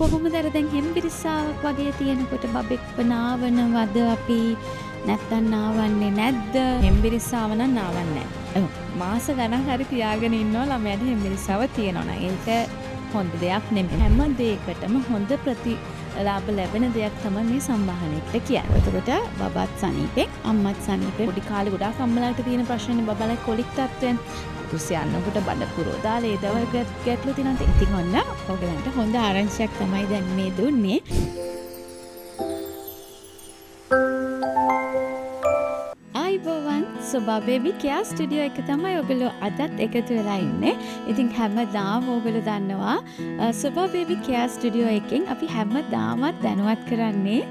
කොහොමද අර දැන් හෙම්බිරිස්සාවක් වගේ තියෙනකොට බබෙක්ව නාවනවද අපි නැත්තම් නාවන්නේ නැද්ද? හෙම්බිරිස්සාව නම් නාවන්නේ නැහැ. මාස ගණන් හරි තියාගෙන ඉන්නවා ළමයාට හෙම්බිරිස්සාව තියෙනවා නම්. ඒක හොඳ දෙයක් නෙමෙයි. හැම දෙයකටම හොඳ ප්‍රතිලාභ ලැබෙන දෙයක් තමයි මේ සම්බාහනය කියලා කියන්නේ. එතකොට බබත් සනීපෙන් අම්මත් සනීපෙන්. පොඩි කාලේ ගොඩාක් අම්මලාට තියෙන ප්‍රශ්නේ බබලා කොලික් තත්ත්වයෙන් කුසියන්නකට බඩ පුරෝ දාලා ඒ දවල් ගැටලු තියෙනවා. ඉතින් ඔන්න ඔයගලන්ට හොඳ ආරංචියක් තමයි දැන් මේ දුන්නේ. ආයිබෝවන් සොබා බේබි කෙයා ස්ටුඩියෝ එක තමයි ඔයගොල්ලෝ අදත් එකතු වෙලා ඉන්නේ. ඉතින් හැමදාම ඔයගොල්ලෝ දන්නවා සොබා බේබි කෙයා ස්ටුඩියෝ එකෙන් අපි හැමදාමත් දැනුවත් කරන්නේ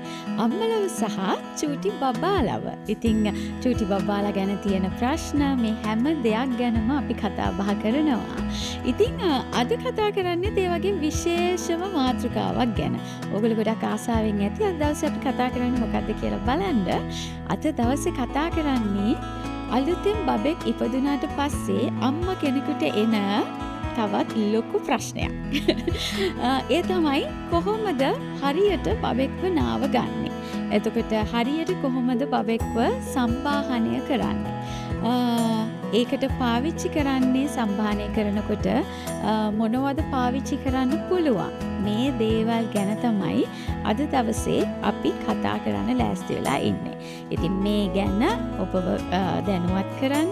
අම්මලව සහ චූටි බබාලව. ඉතින් චූටි බබාලා ගැන තියෙන ප්‍රශ්න මේ හැම දෙයක් ගැනම අපි කතා බහ කරනවා. ඉතින් අද කතා කරන්නේ ඒ වගේ විශේෂම මාතෘකාවක් ගැන. ඔයගොල්ලෝ ගොඩක් ආසාවෙන් ඇති අද දවසේ අපි කතා කරන්නේ මොකක්ද කියලා බලන්න. අද දවසේ කතා කරන්නේ අලුතෙන් බබෙක් ඉපදුනාට පස්සේ අම්මා කෙනෙකුට එන තවත් ලොකු ප්‍රශ්නයක්. ඒ තමයි කොහොමද හරියට බබෙක්ව නාව ගන්නෙ? එතකොට හරියට කොහොමද බබෙක්ව සම්බාහනය කරන්නේ? ඒකට පාවිච්චි කරන්නේ සම්බාහනය කරනකොට මොනවද පාවිච්චි කරන්න පුළුවන්? මේ දේවල් ගැන තමයි අද දවසේ අපි කතා කරන්න ලෑස්ති වෙලා ඉන්නේ. ඉතින් මේ ගැන ඔබව දැනුවත් කරන්න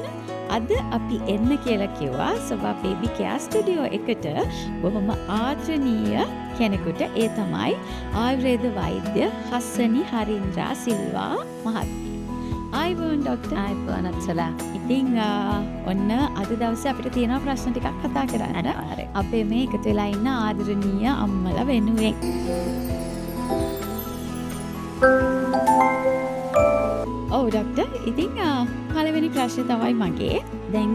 අද අපි එන්න කියලා කිව්වා සොබා බේබි කෙයා ස්ටුඩියෝ එකට බොහොම ආදරණීය කෙනෙකුට. ඒ තමයි ආයුර්වේද වෛද්‍ය හස්සනි හරින්ද්‍රා සිල්වා මහත්මිය. ආයිබෝන් ડોක්ටර්. ආයිබෝන් අත්සලා. ඉතින් ඔන්න අද දවසේ අපිට තියෙන ප්‍රශ්න ටිකක් කතා කරන්න. අපේ මේ එකතු වෙලා ඉන්න ආදරණීය අම්මලා වෙනුවෙන්. ඔව් ડોක්ටර්. ඉතින් පළවෙනි ප්‍රශ්නේ තමයි මගේ. දැන්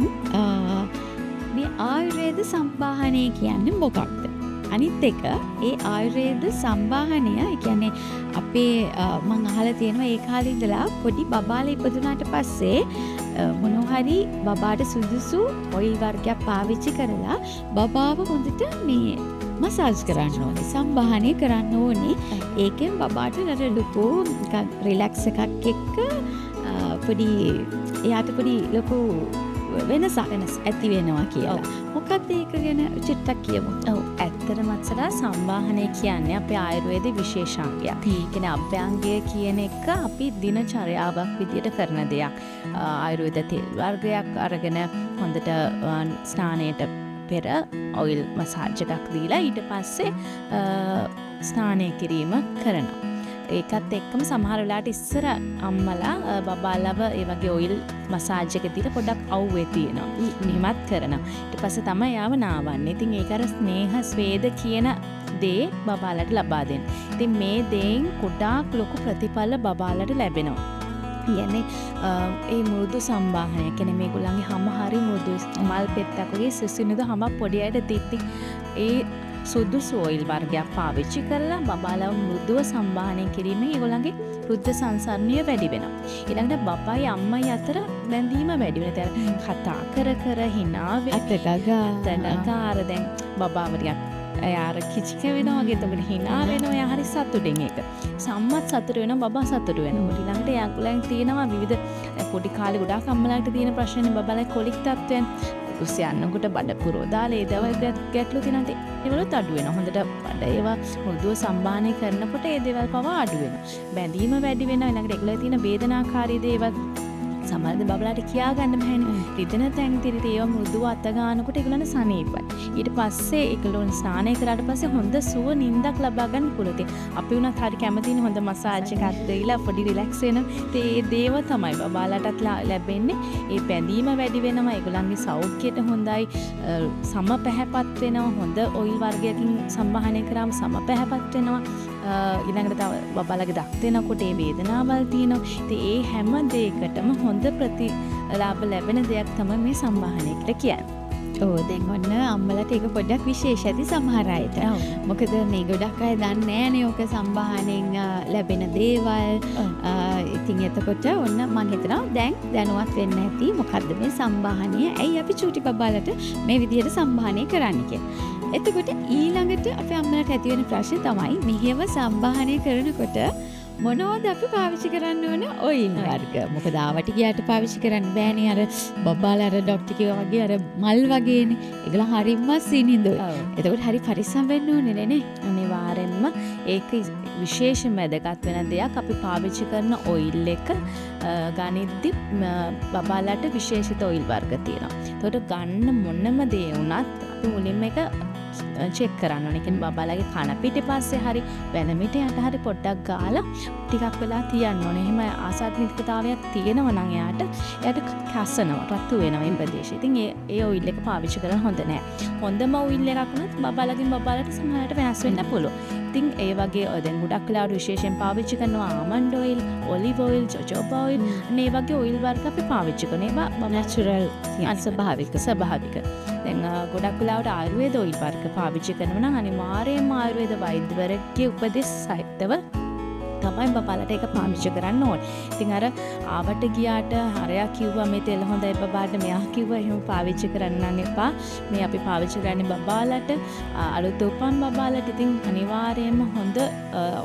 මේ ආයුර්වේද සම්බාහනය කියන්නේ මොකක්ද? අනිත් එක ඒ ආයුර්වේද සම්බාහනය කියන්නේ අපේ මං අහලා තියෙනවා ඒ කාලේ ඉඳලා පොඩි බබාලා ඉපදුනාට පස්සේ මොනෝhari බබාට සුදුසු ඔයිල් වර්ගයක් පාවිච්චි කරලා බබාව හොඳට මේ මසාජ් කරන්න ඕනේ, සම්බාහනය කරන්න ඕනේ. ඒකෙන් බබාට ලොකු රිලැක්ස් එකක් එක්ක පොඩි එයාට පොඩි ලොකු වෙනසක් ඇති වෙනවා කියලා. මොකක්ද ඒක ගැන චුට්ටක් කියමු. ඔව් ඇත්තටම අත්සලා සම්බාහනය කියන්නේ අපේ ආයුර්වේදයේ විශේෂාංගයක්. කියන්නේ අභ්‍යංගය කියන එක අපි දිනචර්යාවක් විදියට කරන දෙයක්. ආයුර්වේද තෙල් වර්ගයක් අරගෙන හොඳට ස්නානයට පෙර ඔයිල් මසාජ් එකක් දීලා ඊට පස්සේ ස්නානය කිරීම කරනවා. ඒකත් එක්කම සමහර වෙලාවට ඉස්සර අම්මලා බබාලව ඒ වගේ ඔයිල් මසාජ් එක දීලා පොඩ්ඩක් අවුවේ තියෙනවා. මෙහෙමත් කරනවා. ඊට පස්සේ තමයි යාව නාවන්නේ. ඉතින් ඒක අර ස්නේහ ස්වේද කියන දේ බබාලට ලබා දෙන්න. ඉතින් මේ දේෙන් ගොඩාක් ලොකු ප්‍රතිඵල බබාලට ලැබෙනවා. කියන්නේ ඒ මෘදු සම්බාහනය කියන්නේ මේගොල්ලන්ගේ හැම හරි මෘදු මල් පෙත්තක් වගේ සිසිනුද හැම පොඩි අයට තිත්ති ඒ සුදුසු ඔයිල් වර්ගයක් පාවිච්චි කරලා බබාලව මෘදුව සම්බාහනය කිරීමෙන් ඒගොල්ලන්ගේ රුධිර සංසරණය වැඩි වෙනවා. ඊළඟට බබායි අම්මයි අතර බැඳීම වැඩි වෙනවා. දැන් කතා කර කර hina වෙනවා. අර දැන් බබාව ටිකක් එයාර කිචික වෙනවා වගේ එතකොට hina වෙනවා. එයා හරි සතුටින් ඒක. සම්මත් සතුට වෙනවා බබා සතුට වෙනවා. ඊළඟට යාගලන් තියෙනවා විවිධ පොඩි කාලේ ගොඩාක් අම්මලාට තියෙන ප්‍රශ්නේ බබාලා කොලික් තත්ත්වයන් කුසියන්නකට බඩ පුරෝ දාලා ඒ දවල් ගැටලු තියෙනවා. ඒවලුත් අඩු වෙනවා. හොඳට බඩ ඒවා මෘදුව සම්බාහනය කරනකොට ඒ දේවල් පවා අඩු වෙනවා. බැඳීම වැඩි වෙනවා. ඊළඟට ඒගොල්ලෝ තියෙන වේදනාකාරී දේවල් සමහරද බබලාට කියා ගන්න බෑනේ. රිදෙන තැන් තිරිත ඒවා මෘදුව අත ගන්නකොට ඒගොල්ලන්ට සනීපයි. ඊට පස්සේ ඒගොල්ලෝ ස්නානය කරාට පස්සේ හොඳ සුව නිින්දක් ලබා ගන්න පුළුවන්. අපි උනත් හරි කැමතිනේ හොඳ මසාජ් එකක් දීලා පොඩි රිලැක්ස් වෙන. ඒ දේව තමයි බබාලටත් ලැබෙන්නේ. ඒ බැඳීම වැඩි වෙනවා. ඒගොල්ලන්ගේ සෞඛ්‍යයට හොඳයි. සම පැහැපත් වෙනවා. හොඳ ඔයිල් වර්ගයකින් සම්බාහනය කරාම සම පැහැපත් වෙනවා. ඊළඟට තව බබාලගේ දත් වෙනකොට ඒ වේදනාවල් තියෙනවා. ඉතින් ඒ හැම දෙයකටම හොඳ ප්‍රතිලාභ ලැබෙන දෙයක් තමයි මේ සම්බාහනය කියලා කියන්නේ. ඔව් දැන් ඔන්න අම්මලාට ඒක පොඩ්ඩක් විශේෂ ඇති සමහර අයට. මොකද මේ ගොඩක් අය දන්නේ නැහැනේ ඔක සම්බාහනෙන් ලැබෙන දේවල්. ඉතින් එතකොට ඔන්න මම හිතනවා දැන් දැනුවත් වෙන්න ඇති මොකද්ද මේ සම්බාහනය? ඇයි අපි චූටි බබාලට මේ විදිහට සම්බාහනය කරන්නේ කියලා. එතකොට ඊළඟට අපේ අම්මලට ඇති වෙන ප්‍රශ්නේ තමයි මෙහෙම සම්බාහනය කරනකොට මොනවද අපි පාවිච්චි කරන්න ඕන ඔයිල් වර්ග. මොකද ආවට ගියාට පාවිච්චි කරන්න බෑනේ අර බබාලා අර ડોක්ටර් කිව්වා වගේ අර මල් වගේනේ. ඒගොල්ලෝ හරියම සිනිඳුයි. එතකොට හරි පරිස්සම් වෙන්න ඕනේ නේ. අනිවාර්යෙන්ම ඒක විශේෂ වැදගත් වෙන දෙයක්. අපි පාවිච්චි කරන ඔයිල් එක ගනිද්දි බබාලාට විශේෂිත ඔයිල් වර්ග තියෙනවා. එතකොට ගන්න මොනම දේ වුණත් අපි මුලින්ම එක චෙක් කරන්න ඕනේ. කියන්නේ බබාලාගේ කන පිටිපස්සේ හරි වැලමිට යට හරි පොඩ්ඩක් ගාලා ටිකක් වෙලා තියන්න ඕනේ. එහෙම ආසාත්මිකතාවයක් තියෙනවා නම් එයාට කසනවා, රතු වෙනවා මේ ප්‍රදේශය. ඉතින් ඒ ඔයිල් එක පාවිච්චි කරන්න හොඳ නැහැ. හොඳම ඔයිල් එකක් වුණත් බබාලාට සමහරට වෙනස් වෙන්න පුළුවන්. ඉතින් ඒ වගේ දැන් ගොඩක් වෙලාවට විශේෂයෙන් පාවිච්චි කරනවා almond oil, olive oil, jojoba oil. මේ වගේ ඔයිල් වර්ග අපි පාවිච්චි කරන ඒවා නැචරල්, ස්වභාවික. දැන් ගොඩක් වෙලාවට ආයුර්වේද ඔයිල් වර්ග පාවිච්චි කරනවා නම් අනිවාර්යයෙන්ම ආයුර්වේද වෛද්‍යවරයෙක්ගේ උපදෙස් සහිතව තමයි බබාලට ඒක පාවිච්චි කරන්න ඕනේ. ඉතින් අර ආවට ගියාට හරයා කිව්වා මේ තෙල හොඳයි බබාට, මෙයා කිව්වා එහෙම පාවිච්චි කරන්න එපා. මේ අපි පාවිච්චි කරන්නේ බබාලට, අලුත් උපන් බබාලට. ඉතින් අනිවාර්යයෙන්ම හොඳ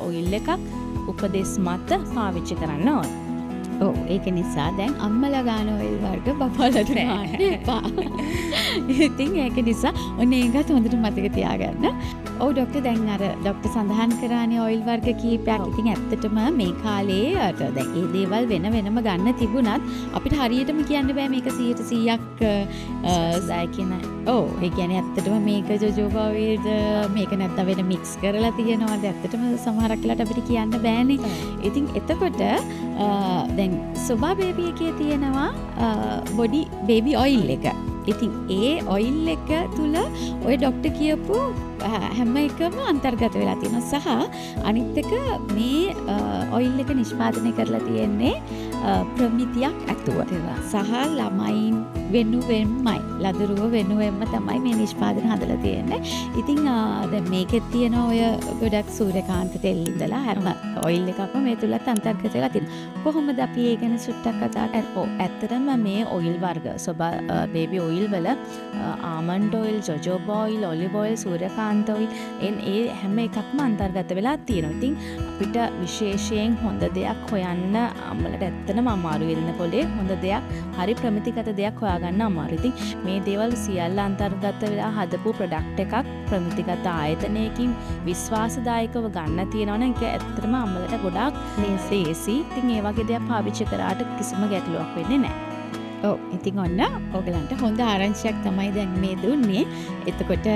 ඔයිල් එකක් උපදෙස් මත පාවිච්චි කරන්න ඕනේ. ඔව් ඒක නිසා දැන් අම්මලා ගන්න ඔයිල් වර්ග බබාලට ගන්න එපා. ඉතින් ඒක නිසා ඔන්න ඒකත් හොඳට මතක තියාගන්න. ඔව් ડોක්ටර් දැන් අර ડોක්ටර් සඳහන් කරානේ ඔයිල් වර්ග කීපයක්. ඉතින් ඇත්තටම මේ කාලේ දැන් මේ දේවල් වෙනම ගන්න තිබුණත් අපිට හරියටම කියන්න බෑ මේක 100%ක් දායකේ නෑ. ඔව් ඒ කියන්නේ ඇත්තටම මේක ජොජෝබා ඔයිල්ද මේක නැත්නම් වෙන මික්ස් කරලා තියෙනවද ඇත්තටම සමහරක් වෙලාවට අපිට කියන්න බෑනේ. ඉතින් එතකොට දැන් සොබා බේබි එකේ තියෙනවා බොඩි බේබි ඔයිල් එක. ඉතින් ඒ ඔයිල් එක තුල ඔය ડોක්ටර් කියපු හැම එකම අන්තර්ගත වෙලා තියෙනවා. සහ අනිත් එක මේ ඔයිල් එක නිෂ්පාදනය කරලා තියෙන්නේ ප්‍රමිතියක් ඇතුව. සහ ළමයින් වෙනුවෙන්මයි ලදරුව වෙනුවෙන්ම තමයි මේ නිෂ්පාදන හදලා තියෙන්නේ. ඉතින් දැන් මේකෙත් තියෙන ඔය ගොඩක් සූර්යකාන්ත තෙල් ඉඳලා හැම ඔයිල් එකක්ම මේ තුලත් අන්තර්ගත වෙලා තියෙනවා. කොහොමද අපි ඒ ගැන සුට්ටක් කතා කරන්නේ? ඇත්තටම මේ ඔයිල් වර්ග බේබි ඔයිල් වල almond oil, jojoba oil, olive oil, සූර්යකාන්ත ඔයිල් ඒ හැම එකක්ම අන්තර්ගත වෙලා තියෙනවා. ඉතින් අපිට විශේෂයෙන් හොඳ දෙයක් හොයන්න අම්මලට ඇත්තටම අමාරු වෙන පොලේ හොඳ දෙයක්, හරි ප්‍රමිතිගත දෙයක් හොයාගන්න අමාරු. ඉතින් මේ දේවල් සියල්ල අන්තර්ගත වෙලා හදපු ප්‍රොඩක්ට් එකක් ප්‍රමිතිගත ආයතනයකින් විශ්වාසදායකව ගන්න තියෙනවනේ ඒක ඇත්තටම අම්මලට ගොඩාක් ලේසි. ඉතින් ඒ වගේ දෙයක් පාවිච්චි කරාට කිසිම ගැටලුවක් වෙන්නේ නැහැ. ඔව් ඉතින් ඔන්න ඔයගලන්ට හොඳ ආරංචියක් තමයි දැන් මේ දුන්නේ. එතකොට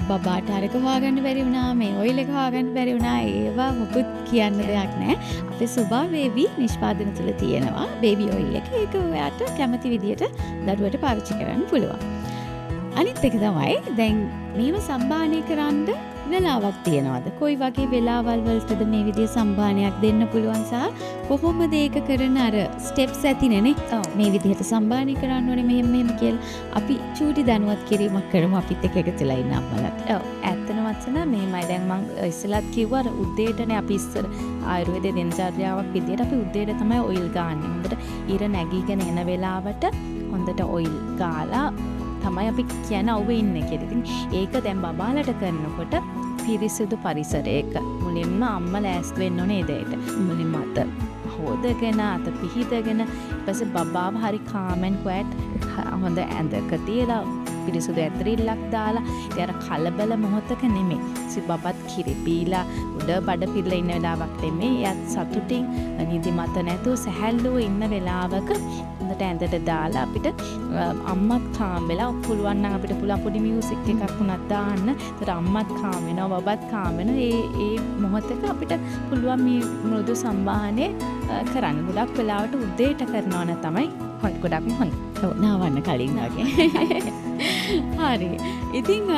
බබාට අරක හොයාගන්න බැරි වුණා, මේ ඔයිල් එක හොයාගන්න බැරි වුණා, ඒවා මොකුත් කියන්න දෙයක් නැහැ. අපේ සොබා බේබි නිෂ්පාදන තුළ තියෙනවා බේබි ඔයිල් එක. ඒක ඔයාට කැමති විදියට දරුවට පාවිච්චි කරන්න පුළුවන්. අනිත් එක තමයි දැන් මේව සම්බාහනය කරන්න වෙලාවක් තියනවාද? කොයි වගේ වෙලාවල් වලටද මේ විදිහේ සම්බාහනයක් දෙන්න පුළුවන් සහ කොහොමද ඒක කරන අර ස්ටෙප්ස් ඇතිනේ. මේ විදිහට සම්බාහනය කරන්න ඕනේ මෙහෙම කියලා අපි චූටි දැනුවත් කිරීමක් කරමු අපිත් එක්ක එකතුලා ඉන්න අම්මලාට. ඔව් ඇත්තම වචන මෙහෙමයි. දැන් මම ඉස්සෙල්ලත් කිව්වා අර උදේටනේ අපි ඉස්සර ආයුර්වේදයේ දිනචර්යාවක් විදියට අපි උදේට තමයි ඔයිල් ගන්න. හොඳට ඉර නැගීගෙන එන වෙලාවට හොඳට ඔයිල් ගාලා තමයි අපි කියන අවුවේ ඉන්නේ කියලා. ඉතින් ඒක දැන් බබාලට කරනකොට පිරිසිදු පරිසරයක මුලින්ම අම්මා ලෑස්ති වෙන්න ඕනේ ඒ දෙයට. මුලින්ම අත හොදගෙන අත පිහිටගෙන ඊපස්සේ බබාව හරි කාමෙන් ක්වයට් හොඳ ඇඳක තියලා පිරිසිදු ඇතරිල්ලක් දාලා ඉතින් අර කලබල මොහොතක නෙමෙයි. බබත් කිරි බීලා උඩ බඩ පිරලා ඉන්න වෙලාවක් නෙමෙයි. එයාත් සතුටින් නිදිමත නැතුව සැහැල්ලුව ඉන්න වෙලාවක හොඳට ඇඳට දාලා අපිට අම්මත් කාම් වෙලා පුළුවන් නම් අපිට පුළුවන් පොඩි මියුසික් එකක් වුණත් දාන්න. ඒතර අම්මත් කාම් වෙනවා, බබත් කාම් වෙනවා. ඒ මොහොතක අපිට පුළුවන් මේ මෘදු සම්බාහනය කරන්න. ගොඩක් වෙලාවට උදේට කරනවා නම් තමයි ගොඩක්ම හොඳ. ඔව් නාවන්න කලින් වගේ. හරි. ඉතින්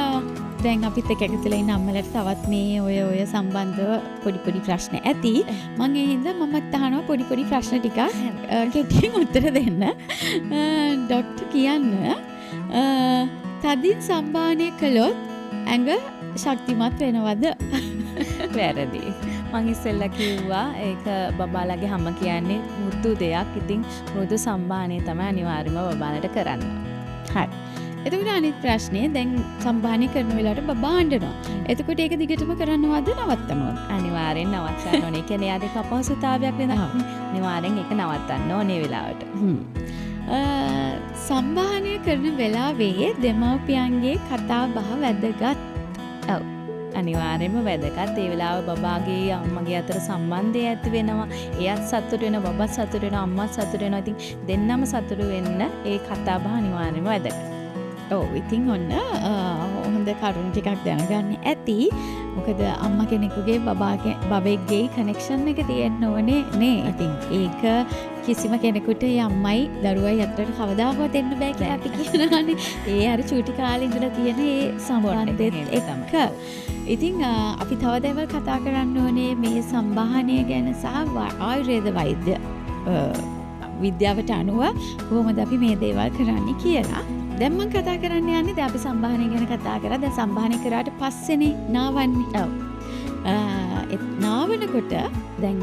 දැන් අපිත් එක්ක එකතුලා ඉන්න අම්මලාට තවත් මේ ඔය සම්බන්ධව පොඩි ප්‍රශ්න ඇති. මම ඒ හින්දා මමත් අහනවා පොඩි ප්‍රශ්න ටිකක් කෙටියෙන් උත්තර දෙන්න. ડોක්ටර් කියන්න තදින් සම්බාහනය කළොත් ඇඟ ශක්තිමත් වෙනවද? වැරදි. මං ඉස්සෙල්ලා කිව්වා ඒක බබාලගේ හැම කියන්නේ මෘදු දෙයක්. ඉතින් මෘදු සම්බාහනය තමයි අනිවාර්යයෙන්ම බබාලට කරන්න. හරි. එතකොට අනිත් ප්‍රශ්නේ දැන් සම්භාහනය කරන වෙලාවට බබා අඬනවා. එතකොට ඒක දිගටම කරනවද නවත්තනවද? අනිවාර්යෙන් නවත්තන්න ඕනේ. ඒ කියන්නේ යාට ඒක අපහසුතාවයක් වෙනවා. අනිවාර්යෙන් ඒක නවත්තන්න ඕනේ වෙලාවට. සම්භාහනය කරන වෙලාවේ දෙමව්පියන්ගේ කතා බහ වැදගත්. ඔව්. අනිවාර්යෙන්ම වැදගත්. ඒ වෙලාව බබාගේ අම්මගේ අතර සම්බන්ධය ඇති වෙනවා. එයත් සතුට වෙනවා, බබත් සතුට වෙනවා, අම්මත් සතුට වෙනවා. ඉතින් දෙන්නම සතුට වෙන්න ඒ කතා බහ අනිවාර්යෙන්ම වැදගත්. ඔව් ඉතින් ඔන්න හොඳ කරුණු ටිකක් දැනගන්න ඇති. මොකද අම්මා කෙනෙකුගේ බබෙක්ගේ කනෙක්ෂන් එක තියෙන්න ඕනේ නේ. ඉතින් ඒක කිසිම කෙනෙකුට අම්මයි දරුවයි අතරට කවදාකවත් එන්න බෑ කියලා අපි කියනවානේ. ඒ අර චූටි කාලේ ඉඳලා තියෙන ඒ සම්බන්ධෙත් එක්ක. ඉතින් අපි තව දේවල් කතා කරන්න ඕනේ මේ සම්භාහනය ගැන සහ ආයුර්වේද වෛද්‍ය විද්‍යාවට අනුව කොහොමද අපි මේ දේවල් කරන්නේ කියලා. දැන් මම කතා කරන්න යන්නේ දැන් අපි සම්භාහනය ගැන කතා කරා. දැන් සම්භාහනය කරාට පස්සේනේ නාවන්නේ. ඔව්. නාවනකොට දැන්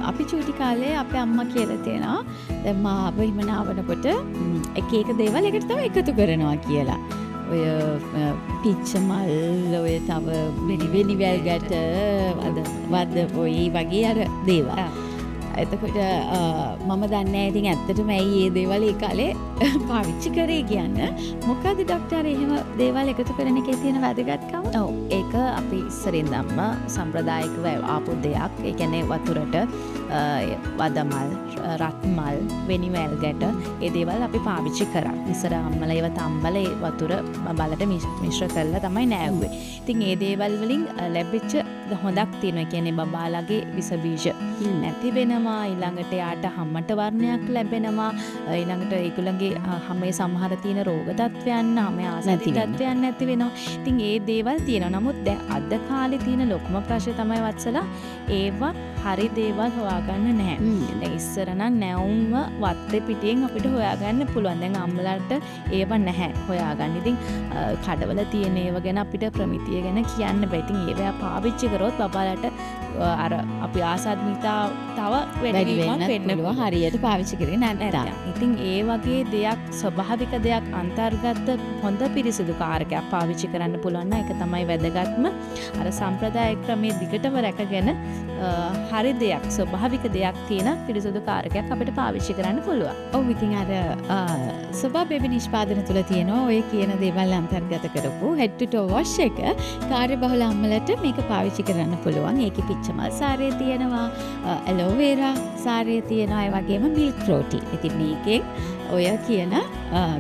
අපි චූටි කාලේ අපේ අම්මා කියලා තියෙනවා දැන් මාව හිම නාවනකොට එක එක දේවල් එකට තව එකතු කරනවා කියලා. ඔය පිච්ච මල් ඔය තව වෙනි වැල් ගැට වද ඔය වගේ අර දේවල්. එතකොට මම දන්නේ ඉතින් ඇත්තටම ඇයි මේ දේවල් ඒ කාලේ පාවිච්චි කරේ කියන්න. මොකද ડોක්ටර් එහෙම දේවල් එකතු කරන එකේ තියෙන වැදගත්කම? ඔව් ඒක අපි ඉස්සරින් ධම්ම සම්ප්‍රදායිකව ආපු දෙයක්. ඒ කියන්නේ වතුරට වදමල්, රත්මල්, වෙනිවැල් ගැට ඒ දේවල් අපි පාවිච්චි කරා. ඉස්සර අම්මලා ඒව තම්බල ඒ වතුර බලට මිශ්‍ර කරලා තමයි නෑව්වේ. ඉතින් ඒ දේවල් වලින් ලැබිච්ච හොඳක් තියෙනවා. ඒ කියන්නේ බබාලගේ විස බීජ නැති වෙනවා. ඊළඟට යාට හම්මට වර්ණයක් ලැබෙනවා. ඊළඟට ඒගොල්ලන්ගේ හැමේ සමහර තියෙන රෝග තත්ත්වයන් හැමේ ආසති තත්ත්වයන් නැති වෙනවා. ඉතින් ඒ දේවල් තියෙනවා. නමුත් දැන් අද කාලේ තියෙන ලොකුම ප්‍රශ්නේ තමයි වත්සලා ඒවා හරි දේවල් හොයාගන්න නැහැ. දැන් ඉස්සර නම් නැවුම්ව වත්තේ පිටියෙන් අපිට හොයාගන්න පුළුවන්. දැන් අම්මලාට ඒව නැහැ හොයාගන්න. ඉතින් කඩවල තියෙන ඒවා ගැන අපිට ප්‍රමිතිය ගැන කියන්න බෑ. ඉතින් ඒවා පාවිච්චි කරොත් බබාලට අර අපි ආසාත්මිකතාව තව වැඩි වෙන්න පුළුවන් හරියට පාවිච්චි කරේ නැත්නම්. ඉතින් ඒ වගේ දෙයක් ස්වභාවික දෙයක් අන්තර්ගත හොඳ පිරිසිදු කාරකයක් පාවිච්චි කරන්න පුළුවන් නම් ඒක තමයි වැදගත්ම. අර සම්ප්‍රදායික ක්‍රමයේ දිගටම රැකගෙන හරි දෙයක් ස්වභාවික දෙයක් තියෙන පිරිසිදු කාරකයක් අපිට පාවිච්චි කරන්න පුළුවන්. ඔව් ඉතින් අර සබා බේබි නිෂ්පාදන තුල තියෙනවා ඔය කියන දේවල් අන්තර්ගත කරපු head to toe wash එක කාර්යබහුල අම්මලට මේක පාවිච්චි කරන්න පුළුවන්. ඒකේ පිච්චමල් සාරය තියෙනවා, ඇලෝ වේරා සාරය තියෙනවා, ඒ වගේම මිල්ක් ප්‍රෝටීන්. ඉතින් මේකෙන් ඔය කියන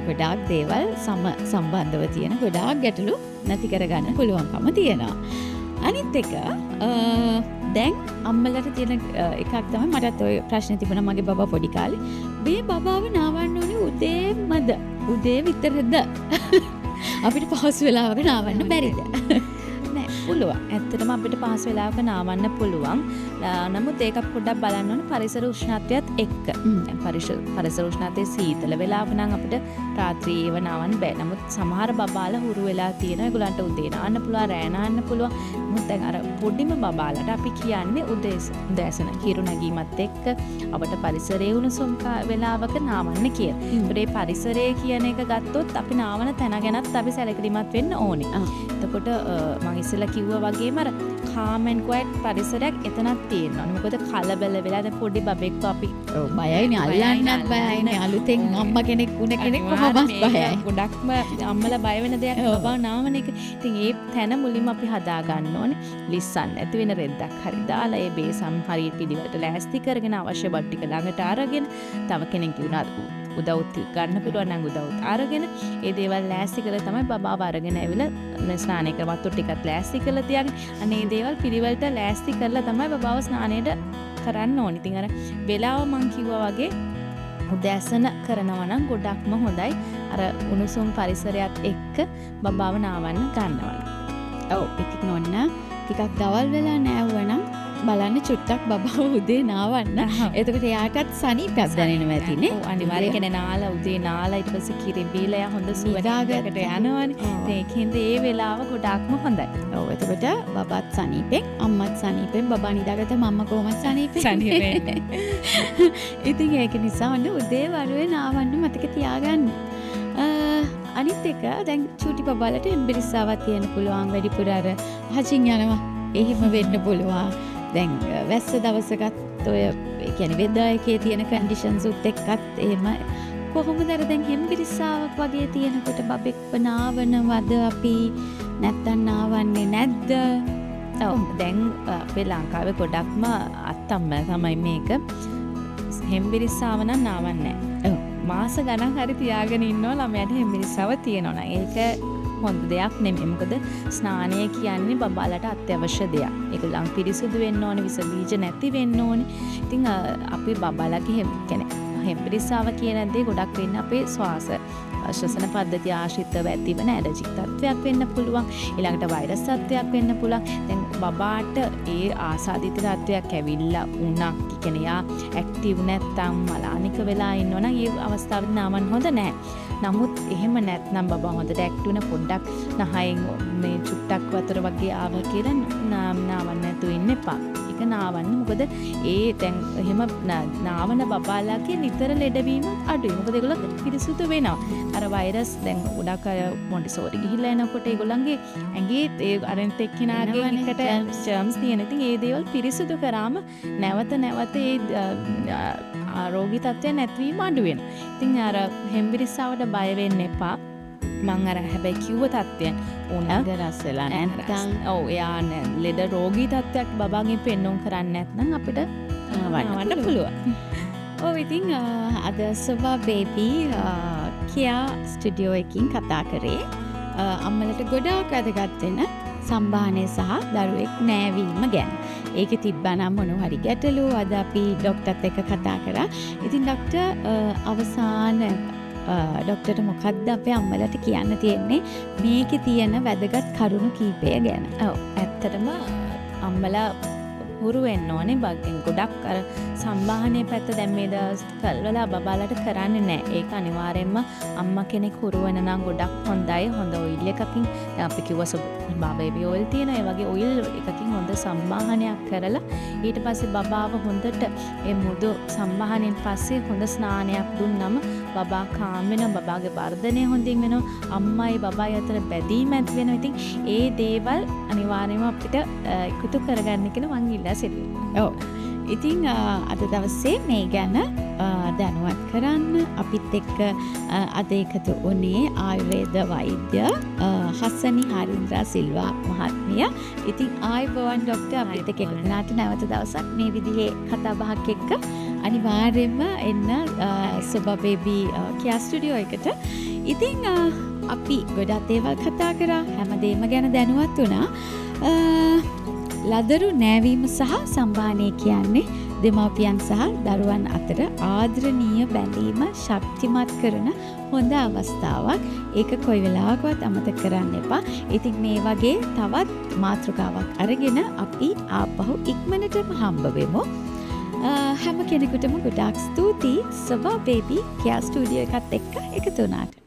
ගොඩාක් දේවල් සම්බන්ධව තියෙන ගොඩාක් ගැටලු නැති කරගන්න පුළුවන්කම තියෙනවා. අනිත් එක දැන් අම්මලට තියෙන එකක් තමයි මටත් ඔය ප්‍රශ්නේ තිබුණා මගේ බබා පොඩි කාලේ. මේ බබාව නාවන්න ඕනේ උදේමද? උදේ විතරද? අපිට පහසු වෙලාවක නාවන්න බැරිද? නෑ පුළුවන්. ඇත්තටම අපිට පහසු වෙලාවක නාවන්න පුළුවන්. නමුත් ඒක පොඩ්ඩක් බලන්න ඕනේ පරිසර උෂ්ණත්වයත් එක්ක. පරිසර උෂ්ණත්වයේ සීතල වෙලාවක නම් අපිට රාත්‍රියේව නාවන්න බෑ. නමුත් සමහර බබාලා හුරු වෙලා තියෙනවා. ඒගොල්ලන්ට උදේ නාන්න පුළුවන්, රෑ නාන්න පුළුවන්. නමුත් දැන් අර පොඩිම බබාලට අපි කියන්නේ උදෑසන හිරු නැගීමත් එක්ක අපිට පරිසරයේ උණුසුම් වෙලාවක නාවන්න කියලා. ඒකට මේ පරිසරය කියන එක ගත්තොත් අපි නාවන තැන ගැනත් අපි සැලකිලිමත් වෙන්න ඕනේ. එතකොට මම ඉස්සෙල්ලා කිව්වා වගේම අර calm and quiet පරිසරයක් එතනක් තියෙනවා. මොකද කලබල වෙලා දැන් පොඩි බබෙක්ව අපි බයයිනේ අල්ලන්නත් බයයිනේ අලුතෙන් අම්මා කෙනෙක් වුණ කෙනෙක් කොහොමද බයයි. ගොඩක්ම අම්මලා බය වෙන දෙයක් බබා නාවන එක. ඉතින් ඒ තැන මුලින්ම අපි හදා ගන්න ඕනේ. ලිස්සන්න ඇති වෙන රෙද්දක් හරි දාලා ඒ බේසම් හරිය පිළිවෙලට ලෑස්ති කරගෙන අවශ්‍ය බඩ ටික ළඟට අරගෙන තව කෙනෙක් වුණා උදව්ත් ගන්න පුළුවන් නම් උදව්ත් අරගෙන ඒ දේවල් ලෑස්ති කරලා තමයි බබාව අරගෙන ඇවිල්ලා ස්නානය කර වතුර ටිකත් ලෑස්ති කරලා තියාගෙන අනේ ඒ දේවල් පිළිවෙලට ලෑස්ති කරලා තමයි බබාව ස්නානයට කරන්න ඕනේ. ඉතින් අර වෙලාව මං කිව්වා වගේ උදෑසන කරනවා නම් ගොඩක්ම හොඳයි. අර උණුසුම් පරිසරයත් එක්ක බබාව නාවන්න ගන්නවා. ඔව් ඉතින් ඔන්න ටිකක් දවල් වෙලා නෑවුවනම් බලන්න චුට්ටක් බබාව උදේ නාවන්න. එතකොට එයාටත් සනීපයක් දැනෙනවා ඇතිනේ. ඔව් අනිවාර්යයෙන් කියන්නේ නාලා උදේ නාලා ඊට පස්සේ කිරි බීලා යා හොඳ සුවදාගකට යනවනේ. ඒකෙන්ද ඒ වෙලාව ගොඩක්ම හොඳයි. ඔව් එතකොට බබාත් සනීපෙන් අම්මත් සනීපෙන් බබා නිදාගත්තම අම්මා කොහොමද සනීපෙන්. ඉතින් ඒක නිසා ඔන්න උදේ වරුවේ නාවන්න මතක තියාගන්න. අනිත් එක දැන් චූටි බබාලට එම්බිරිස්සාවක් තියෙන පුළුවන් වැඩිපුර අර හජින් යනවා. එහෙම වෙන්න පුළුවන්. දැන් වැස්ස දවසකත් ඔය ඒ කියන්නේ වෙදර් එකේ තියෙන කන්ඩිෂන්ස් උත් එක්කත් එහෙම කොහොමද අර දැන් හෙම්බිරිස්සාවක් වගේ තියෙනකොට බබෙක්ව නාවනවද අපි නැත්තම් නාවන්නේ නැද්ද? ඔව් දැන් අපේ ලංකාවේ ගොඩක්ම අත්තම්ම තමයි මේක හෙම්බිරිස්සාව නම් නාවන්නේ නැහැ. මාස ගණන් හරි තියාගෙන ඉන්නවා ළමයාට හෙම්බිරිස්සාව තියෙනවා නම්. ඒක හොඳ දෙයක් නෙමෙයි. මොකද ස්නානය කියන්නේ බබාලට අත්‍යවශ්‍ය දෙයක්. ඒගොල්ලන් පිරිසුදු වෙන්න ඕනේ, විස බීජ නැති වෙන්න ඕනේ. ඉතින් අපි බබාලගේ හෙම්බිරිස්සාව කියන දේ ගොඩක් වෙන්නේ අපේ ශ්වසන පද්ධතිය ආශ්‍රිතව ඇතිවන ඇලර්ජික් තත්ත්වයක් වෙන්න පුළුවන්. ඊළඟට වෛරස් තත්ත්වයක් වෙන්න පුළුවන්. දැන් බබාට ඒ ආසාදිත තත්ත්වයක් ඇවිල්ලා උණක් කියන්නේ යා ඇක්ටිව් නැත්තම් මලානික වෙලා ඉන්නවනම් ඒ අවස්ථාවේදී නාවන්න හොඳ නැහැ. නමුත් එහෙම නැත්නම් බබා හොඳට ඇක්ටිව් වෙන පොඩ්ඩක් නහයෙන් මේ චුට්ටක් වතුර වගේ ආව කියලා නාවන්න නැතුව ඉන්න එපා. ඒක නාවන්න. මොකද ඒ දැන් එහෙම නාවන බබාලාගේ නිතර ලෙඩවීම අඩුයි. මොකද ඒගොල්ලෝ පිරිසුදු වෙනවා. අර වෛරස් දැන් ගොඩක් අය මොන්ටිසෝරි ගිහිල්ලා එනකොට ඒගොල්ලන්ගේ ඇඟේ ඒ අරෙන්ට එක්කිනාගේ එකට ජර්ම්ස් තියෙන. ඉතින් ඒ දේවල් පිරිසුදු කරාම නැවත ඒ ආරෝගී තත්ත්වය නැතිවීම අඩු වෙනවා. ඉතින් අර හෙම්බිරිස්සාවට බය වෙන්න එපා. මං අර හැබැයි කිව්ව තත්ත්වයන් උණ රසලා නැත්නම් ඔව් එයා ලෙඩ රෝගී තත්ත්වයක් බබාගෙන් පෙන්වන්න කරන්නේ නැත්නම් අපිට වන්න පුළුවන්. ඔව් ඉතින් අද සොබා බේබි කියා ස්ටුඩියෝ එකකින් කතා කරේ අම්මලට ගොඩාක් වැදගත් වෙන සම්භාහනය සහ දරුවෙක් නෑවීම ගැන. ඒකේ තිබ්බනම් මොනවා හරි ගැටලු අද අපි ડોක්ටර්ත් එක්ක කතා කරා. ඉතින් ડોක්ටර් අවසාන ડોක්ටර්ට මොකක්ද අපේ අම්මලට කියන්න තියෙන්නේ මේකේ තියෙන වැදගත් කරුණු කීපය ගැන? ඔව් ඇත්තටම අම්මලා හුරු වෙන්න ඕනේ බගෙන් ගොඩක් අර සම්භාහනයේ පැත්ත දැන් මේ දවස් වල බබාලට කරන්නේ නැහැ. ඒක අනිවාර්යෙන්ම අම්මා කෙනෙක් හුරු වෙන නම් ගොඩක් හොඳයි. හොඳ ඔයිල් එකකින් දැන් අපි කිව්වා බේබි ඔයිල් තියෙන ඒ වගේ ඔයිල් එකකින් හොඳ සම්භාහනයක් කරලා ඊට පස්සේ බබාව හොඳට ඒ මුදු සම්භාහනයෙන් පස්සේ හොඳ ස්නානයක් දුන්නම බබා කාම් වෙනවා. බබාගේ වර්ධනය හොඳින් වෙනවා. අම්මයි බබායි අතර බැඳීම ඇති වෙනවා. ඉතින් ඒ දේවල් අනිවාර්යයෙන්ම අපිට එකතු කරගන්න කියලා මං ඉල්ලා සිටිනවා. ඔව්. ඉතින් අද දවසේ මේ ගැන දැනුවත් කරන්න අපිත් එක්ක අද එකතු වුණේ ආයුර්වේද වෛද්‍ය හසනි හරින්ද්‍රා සිල්වා මහත්මිය. ඉතින් ආයුබෝවන් ડોක්ටර් අපිත් එක්ක එකතු වුණාට නැවත දවසක් මේ විදිහේ කතා බහක් එක්ක අනිවාර්යයෙන්ම එන්න සොබා බේබි කියා ස්ටුඩියෝ එකට. ඉතින් අපි ගොඩක් දේවල් කතා කරා. හැමදේම ගැන දැනුවත් වුණා. ලදරු නෑවීම සහ සම්භාහනය කියන්නේ දෙමාපියන් සහ දරුවන් අතර ආදරණීය බැඳීම ශක්තිමත් කරන හොඳ අවස්ථාවක්. ඒක කොයි වෙලාවකවත් අමතක කරන්න එපා. ඉතින් මේ වගේ තවත් මාතෘකාවක් අරගෙන අපි ආපහු ඉක්මනටම හම්බ වෙමු. හැම කෙනෙකුටම ගොඩාක් ස්තුතියි සොබා බේබි කියා ස්ටුඩියෝ එකත් එක්ක එකතු වුණාට.